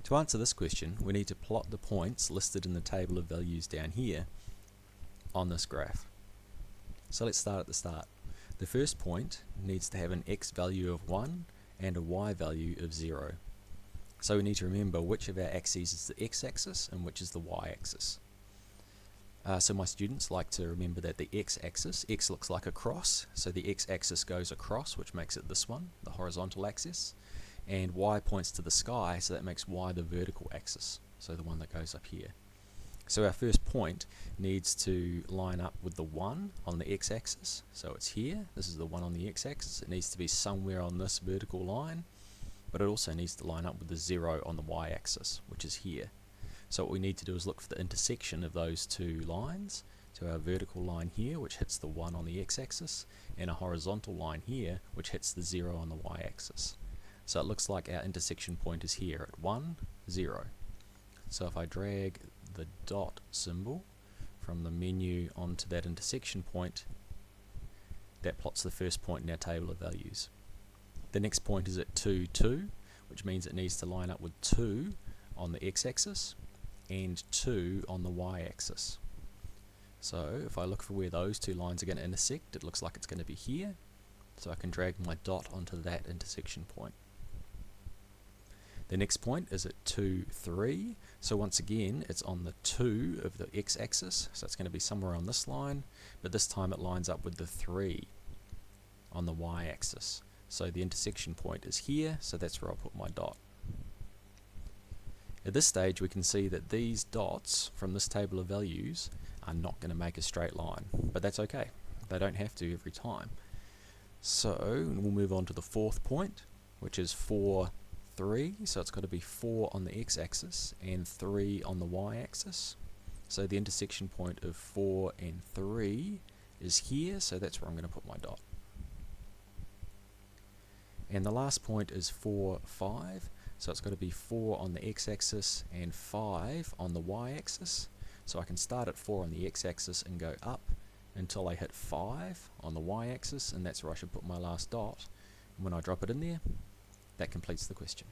To answer this question, we need to plot the points listed in the table of values down here on this graph. So let's start at the start. The first point needs to have an x value of 1 and a y value of 0. So we need to remember which of our axes is the x-axis and which is the y-axis. So my students like to remember that the x-axis, x looks like a cross, so the x-axis goes across, which makes it this one, the horizontal axis, and y points to the sky, so that makes y the vertical axis, so the one that goes up here. So our first point needs to line up with the 1 on the x-axis, so it's here, this is the 1 on the x-axis, it needs to be somewhere on this vertical line, but it also needs to line up with the 0 on the y-axis, which is here. So what we need to do is look for the intersection of those two lines, so our vertical line here, which hits the 1 on the x-axis, and a horizontal line here, which hits the 0 on the y-axis. So it looks like our intersection point is here at 1, 0. So if I drag the dot symbol from the menu onto that intersection point, that plots the first point in our table of values. The next point is at 2, 2, which means it needs to line up with 2 on the x-axis and 2 on the y-axis. So if I look for where those two lines are going to intersect, it looks like it's going to be here, so I can drag my dot onto that intersection point. The next point is at 2, 3, so once again it's on the 2 of the x-axis, so it's going to be somewhere on this line, but this time it lines up with the 3 on the y-axis. So the intersection point is here, so that's where I'll put my dot. At this stage we can see that these dots from this table of values are not going to make a straight line, but that's okay, they don't have to every time. So we'll move on to the fourth point, which is 4, 3, so it's got to be 4 on the x-axis and 3 on the y-axis. So the intersection point of 4 and 3 is here, so that's where I'm going to put my dot. And the last point is 4, 5, so it's got to be 4 on the x-axis and 5 on the y-axis. So I can start at 4 on the x-axis and go up until I hit 5 on the y-axis, and that's where I should put my last dot. And when I drop it in there, that completes the question.